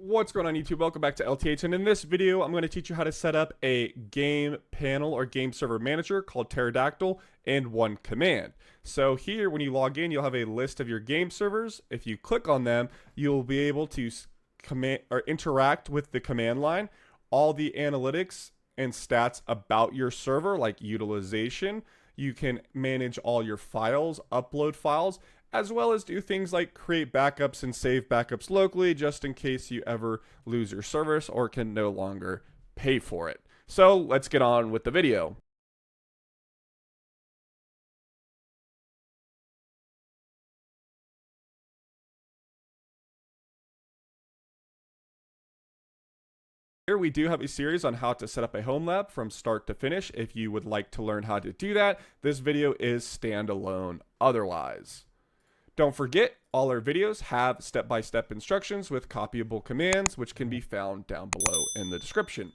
What's going on YouTube? Welcome back to LTH, and in this video I'm going to teach you how to set up a game panel or game server manager called Pterodactyl in one command. So here when you log in, you'll have a list of your game servers. If you click on them, you'll be able to command or interact with the command line, all the analytics and stats about your server like utilization. You can manage all your files, upload files, as well as do things like create backups and save backups locally just in case you ever lose your service or can no longer pay for it. So let's get on with the video. Here we do have a series on how to set up a Homelab from start to finish. If you would like to learn how to do that, this video is standalone otherwise. Don't forget, all our videos have step-by-step instructions with copyable commands, which can be found down below in the description.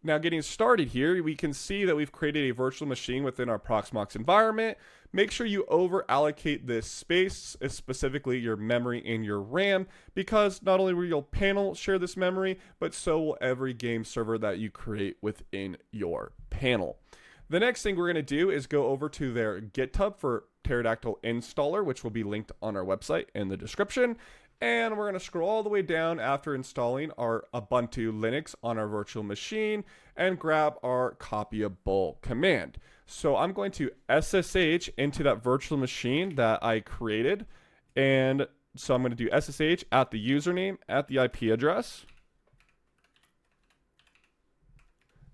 Now, getting started here, we can see that we've created a virtual machine within our Proxmox environment. Make sure you over-allocate this space, specifically your memory and your RAM, because not only will your panel share this memory, but so will every game server that you create within your panel. The next thing we're going to do is go over to their GitHub for Pterodactyl installer, which will be linked on our website in the description. And we're going to scroll all the way down after installing our Ubuntu Linux on our virtual machine and grab our copyable command. So I'm going to SSH into that virtual machine that I created. And so I'm going to do SSH at the username, at the IP address.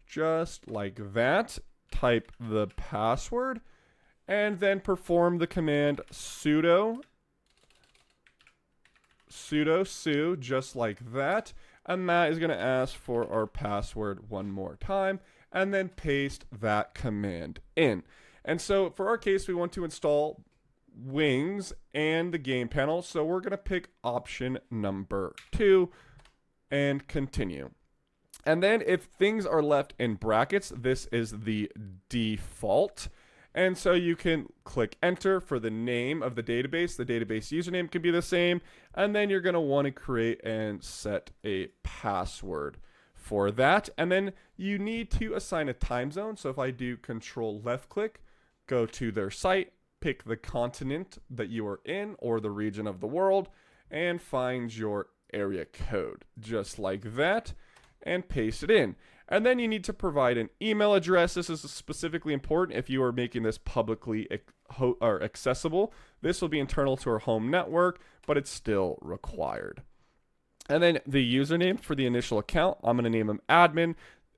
Just like that. Type the password and then perform the command sudo su, just like that, and that is going to ask for our password one more time and then paste that command in. And so for our case, we want to install Wings and the game panel, so we're going to pick option number 2 and continue. And then if things are left in brackets, this is the default. And so you can click enter for the name of the database. The database username can be the same. And then you're going to want to create and set a password for that. And then you need to assign a time zone. So if I do control left click, go to their site, pick the continent that you are in or the region of the world, and find your area code just like that. And paste it in. And then you need to provide an email address. This is specifically important if you are making this publicly accessible. This will be internal to our home network, but it's still required. And then the username for the initial account, I'm going to name them admin.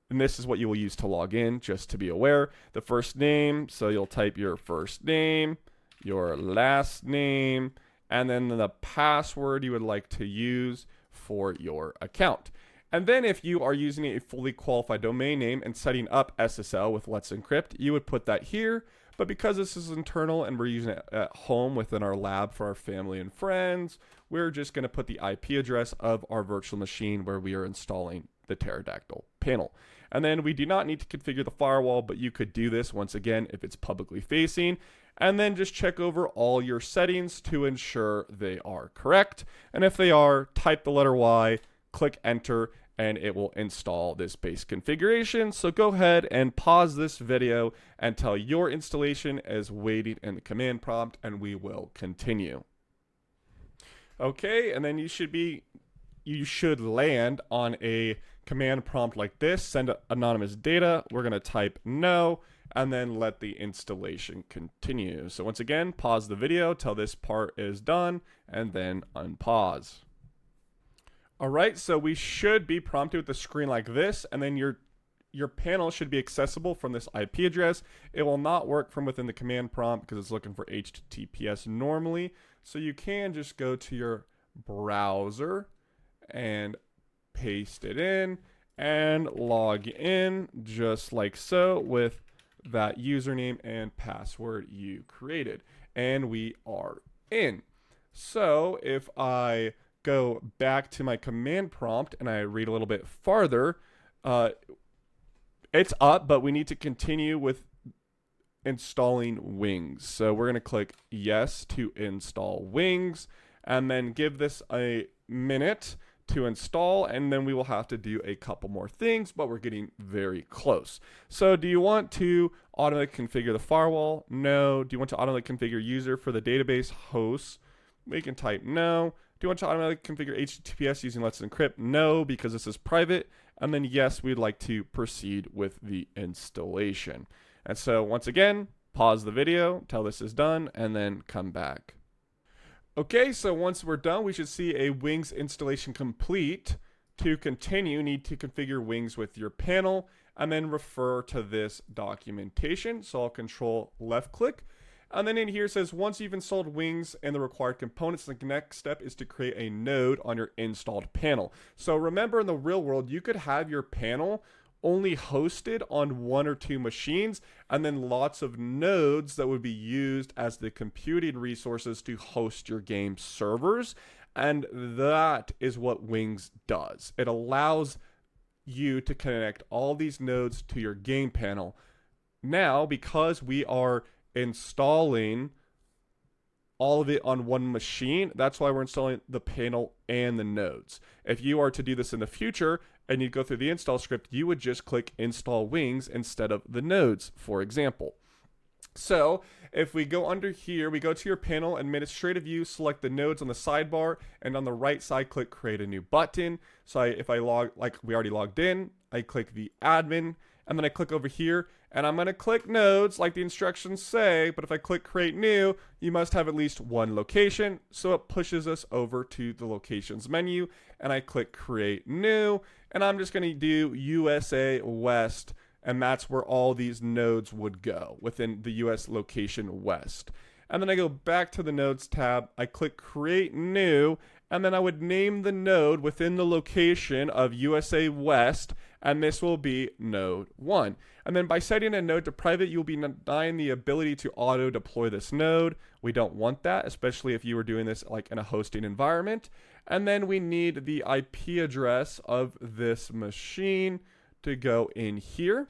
And this is what you will use to log in, just to be aware. The first name, so you'll type your first name, your last name, and then the password you would like to use for your account. And then if you are using a fully qualified domain name and setting up SSL with Let's Encrypt, you would put that here. But because this is internal and we're using it at home within our lab for our family and friends, we're just going to put the IP address of our virtual machine where we are installing the Pterodactyl panel. And then we do not need to configure the firewall, but you could do this once again if it's publicly facing. And then just check over all your settings to ensure they are correct. And if they are, type the letter Y, click enter, and it will install this base configuration. So go ahead and pause this video until your installation is waiting in the command prompt, and we will continue. Okay, and then you should land on a command prompt like this. Send anonymous data. We're going to type no, and then let the installation continue. So once again, pause the video till this part is done, and then unpause. All right, so we should be prompted with a screen like this, and then your panel should be accessible from this IP address. It will not work from within the command prompt because it's looking for HTTPS normally. So you can just go to your browser and paste it in and log in just like so with that username and password you created. And we are in. So if I go back to my command prompt and I read a little bit farther, it's up, but we need to continue with installing Wings. So we're going to click yes to install Wings and then give this a minute to install, and then we will have to do a couple more things, but we're getting very close. So do you want to automatically configure the firewall? No. Do you want to automatically configure user for the database hosts? We can type no. Do you want to automatically configure HTTPS using Let's Encrypt? No, because this is private. And then yes, we'd like to proceed with the installation. And so once again, pause the video, tell this is done, and then come back. Okay, so once we're done, we should see a Wings installation complete. To continue, need to configure Wings with your panel and then refer to this documentation. So I'll control left click. And then in here it says, once you've installed Wings and the required components, the next step is to create a node on your installed panel. So remember, in the real world, you could have your panel only hosted on 1 or 2 machines, and then lots of nodes that would be used as the computing resources to host your game servers. And that is what Wings does. It allows you to connect all these nodes to your game panel. Now, because we are installing all of it on one machine, that's why we're installing the panel and the nodes. If you are to do this in the future and you go through the install script, you would just click install Wings instead of the nodes, for example. So if we go under here, we go to your panel administrative view, select the nodes on the sidebar, and on the right side, click create a new button. So if I log, like we already logged in, I click the admin, and then I click over here, and I'm going to click nodes like the instructions say, but if I click create new, you must have at least one location. So it pushes us over to the locations menu, and I click create new, and I'm just going to do USA West, and that's where all these nodes would go within the US location West. And then I go back to the nodes tab, I click create new, and then I would name the node within the location of USA West, and this will be node 1. And then by setting a node to private, you'll be denying the ability to auto deploy this node. We don't want that, especially if you were doing this like in a hosting environment. And then we need the IP address of this machine to go in here.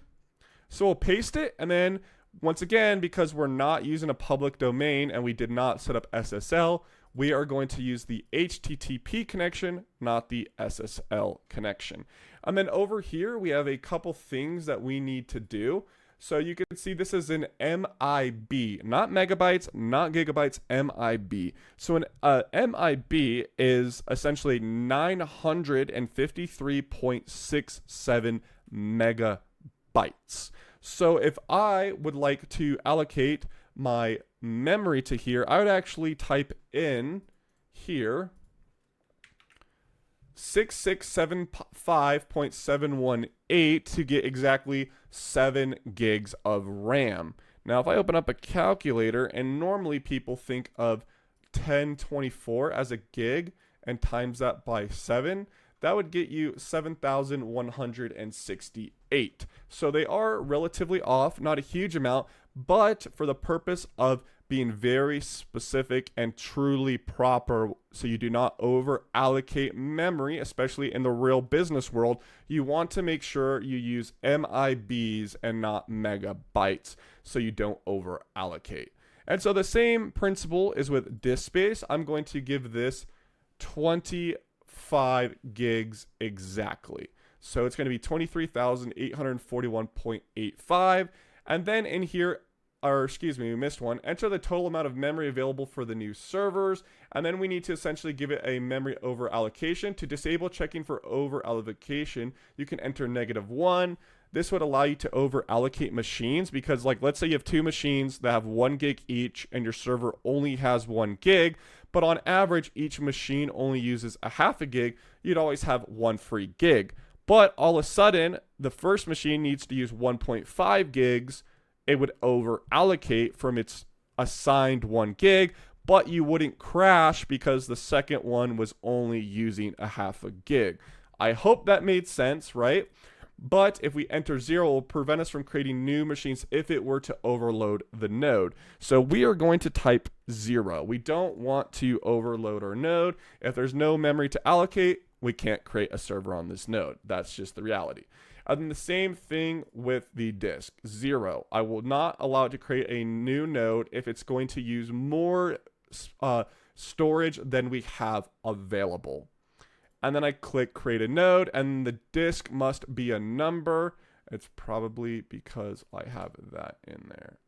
So we'll paste it, and then once again, because we're not using a public domain and we did not set up SSL, we are going to use the HTTP connection, not the SSL connection. And then over here, we have a couple things that we need to do. So you can see this is an MIB, not megabytes, not gigabytes, MIB. So an MIB is essentially 953.67 megabytes. So if I would like to allocate my memory to here, I would actually type in here 6675.718 to get exactly 7 gigs of RAM. Now, if I open up a calculator, and normally people think of 1024 as a gig and times that by 7, that would get you 7,168. So they are relatively off, not a huge amount, but for the purpose of being very specific and truly proper, so you do not over allocate memory, especially in the real business world, you want to make sure you use MIBs and not megabytes so you don't over allocate. And so the same principle is with disk space. I'm going to give this 25 gigs exactly. So it's going to be 23,841.85. And then in here, or excuse me, we missed one. Enter the total amount of memory available for the new servers. And then we need to essentially give it a memory over allocation. To disable checking for over allocation, you can enter -1. This would allow you to over allocate machines because, like, let's say you have 2 machines that have 1 gig each and your server only has 1 gig, but on average, each machine only uses a half a gig. You'd always have 1 free gig. But all of a sudden, the first machine needs to use 1.5 gigs. It would over allocate from its assigned 1 gig, but you wouldn't crash because the second one was only using a half a gig. I hope that made sense, right? But if we enter 0, it will prevent us from creating new machines if it were to overload the node. So we are going to type 0. We don't want to overload our node. If there's no memory to allocate, we can't create a server on this node. That's just the reality. And then the same thing with the disk, 0. I will not allow it to create a new node if it's going to use more storage than we have available. and then I click create a node, and the disk must be a number. It's probably because I have that in there.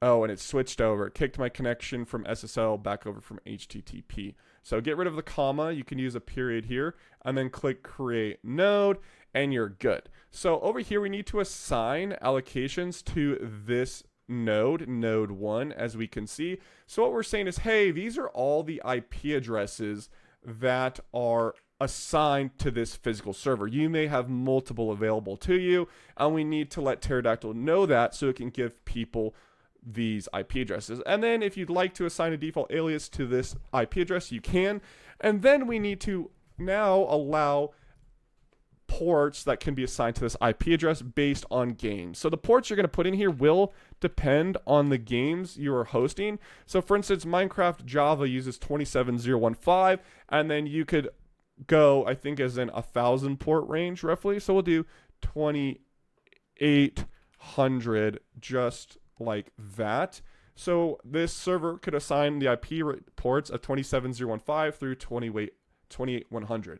Oh, and it switched over. It kicked my connection from SSL back over from HTTP. So get rid of the comma. You can use a period here, and then click create node, and you're good. So over here, we need to assign allocations to this node, node 1, as we can see. So what we're saying is, hey, these are all the IP addresses that are assigned to this physical server. You may have multiple available to you, and we need to let Pterodactyl know that so it can give people these IP addresses. And then if you'd like to assign a default alias to this IP address, you can. And then we need to now allow ports that can be assigned to this IP address based on games. So the ports you're going to put in here will depend on the games you are hosting. So for instance, Minecraft Java uses 27015, and then you could go, I think, as in 1,000 port range roughly. So we'll do 2800 just like that. So this server could assign the IP ports of 27015 through 28100.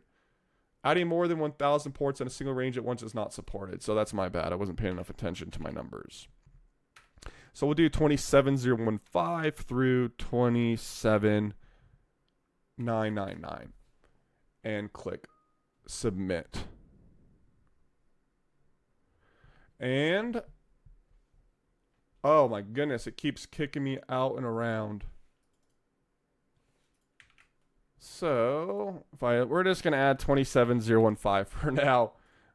Adding more than 1,000 ports in a single range at once is not supported. So that's my bad. I wasn't paying enough attention to my numbers. So we'll do 27015 through 27999 and click submit. And oh my goodness, it keeps kicking me out and around. So we're just going to add 27015 for now,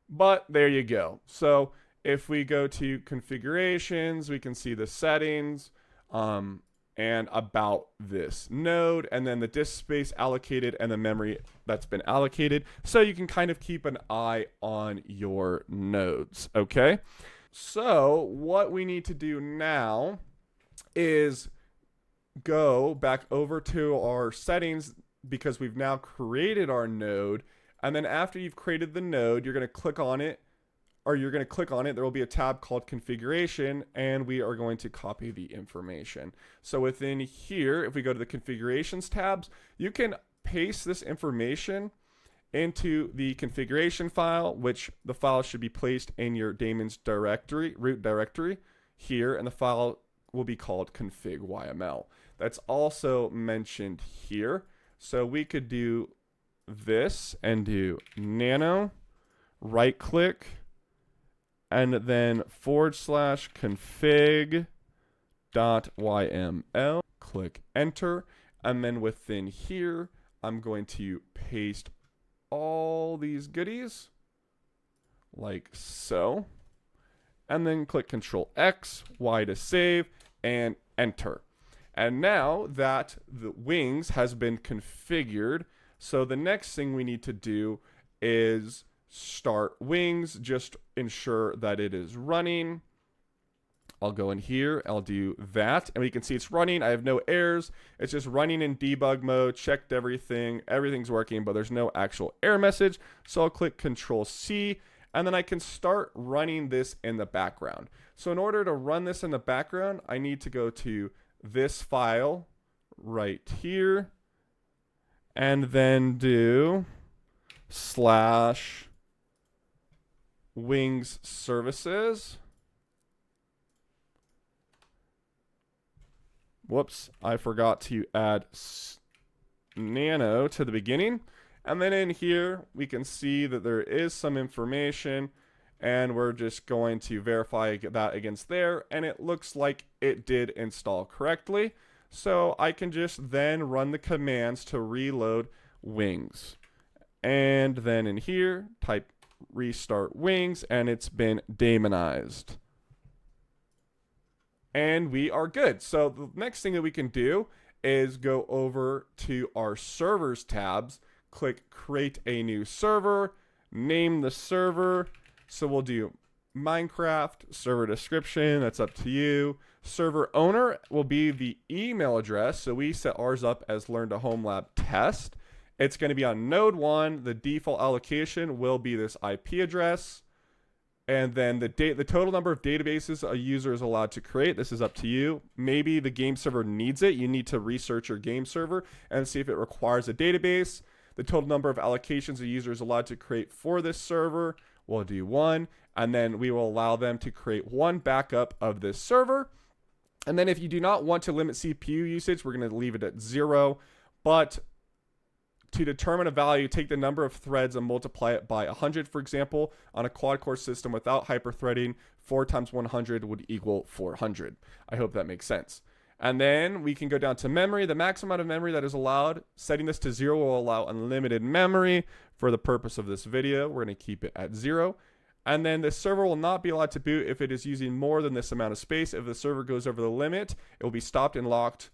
but there you go. So if we go to configurations, we can see the settings and about this node, and then the disk space allocated and the memory that's been allocated. So you can kind of keep an eye on your nodes, okay? So what we need to do now is go back over to our settings, because we've now created our node. And then after you've created the node, you're going to click on it, or you're going to click on it. There will be a tab called configuration, and we are going to copy the information. So within here, if we go to the configurations tabs, you can paste this information into the configuration file, which the file should be placed in your daemon's directory, root directory here, and the file will be called config.yml. That's also mentioned here. So we could do this and do nano, right click, and then /config.yml, click enter. And then within here, I'm going to paste all these goodies like so, and then click Control X, Y to save, and enter. And now that the wings has been configured, so the next thing we need to do is start wings, just ensure that it is running. I'll go in here, I'll do that, and we can see it's running. I have no errors. It's just running in debug mode, checked everything, everything's working, but there's no actual error message. So I'll click Control C, and then I can start running this in the background. So in order to run this in the background, I need to go to this file right here, and then do /wings services. Whoops, I forgot to add nano to the beginning. And then in here, we can see that there is some information, and we're just going to verify that against there, and it looks like it did install correctly. So I can just then run the commands to reload wings. And then in here, type restart wings, and it's been daemonized. And we are good. So the next thing that we can do is go over to our servers tabs, click create a new server, name the server. So we'll do Minecraft, server description, that's up to you. Server owner will be the email address. So we set ours up as learn to Homelab test. It's going to be on node 1. The default allocation will be this IP address. And then the total number of databases a user is allowed to create. This is up to you. Maybe the game server needs it. You need to research your game server and see if it requires a database. The total number of allocations a user is allowed to create for this server, we'll do 1. And then we will allow them to create 1 backup of this server. And then if you do not want to limit CPU usage, we're going to leave it at 0. But to determine a value, take the number of threads and multiply it by 100, for example. On a quad-core system without hyper-threading, 4 times 100 would equal 400. I hope that makes sense. And then we can go down to memory. The maximum amount of memory that is allowed, setting this to 0 will allow unlimited memory. For the purpose of this video, we're going to keep it at 0. And then the server will not be allowed to boot if it is using more than this amount of space. If the server goes over the limit, it will be stopped and locked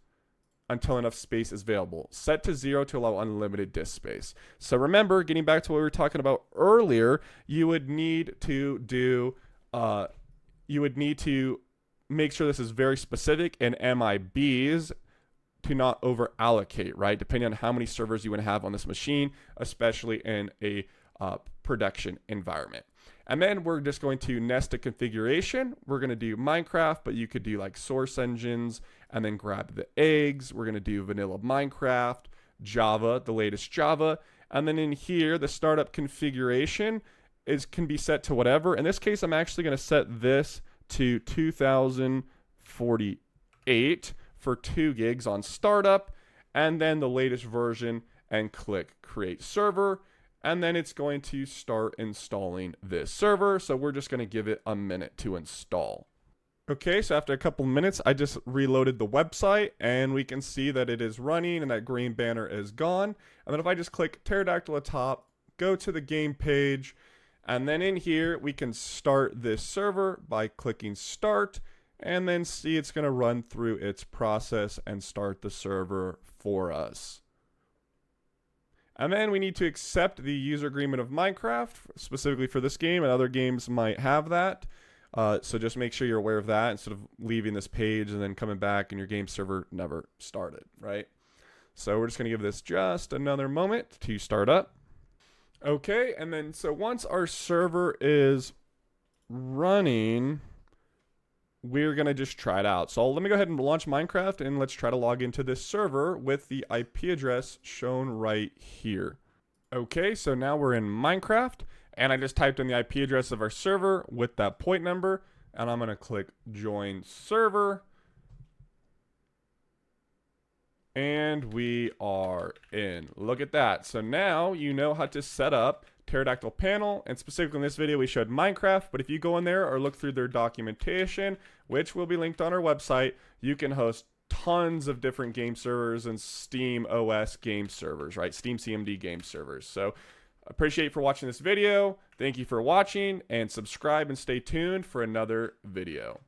until enough space is available. Set to 0 to allow unlimited disk space. So remember, getting back to what we were talking about earlier, you would need to make sure this is very specific in MIBs to not over allocate, right? Depending on how many servers you want to have on this machine, especially in a production environment. And then we're just going to nest a configuration. We're going to do Minecraft, but you could do like source engines and then grab the eggs. We're going to do vanilla Minecraft, Java, the latest Java. And then in here, the startup configuration can be set to whatever. In this case, I'm actually going to set this to 2048 for 2 gigs on startup, and then the latest version, and click create server. And then it's going to start installing this server. So we're just going to give it a minute to install. Okay, so after a couple minutes, I just reloaded the website and we can see that it is running and that green banner is gone. And then if I just click Pterodactyl at top, go to the game page, and then in here, we can start this server by clicking start, and then see it's going to run through its process and start the server for us. And then we need to accept the user agreement of Minecraft, specifically for this game, and other games might have that. So just make sure you're aware of that instead of leaving this page and then coming back and your game server never started, right? So we're just going to give this just another moment to start up. Okay, and then so once our server is running, we're going to just try it out. So let me go ahead and launch Minecraft and let's try to log into this server with the IP address shown right here. Okay, so now we're in Minecraft and I just typed in the IP address of our server with that point number, and I'm going to click join server. And we are in. Look at that. So now you know how to set up Pterodactyl panel, and specifically in this video we showed Minecraft, but if you go in there or look through their documentation, which will be linked on our website, you can host tons of different game servers and Steam OS game servers, right? Steam CMD game servers. So appreciate you for watching this video. Thank you for watching, and subscribe and stay tuned for another video.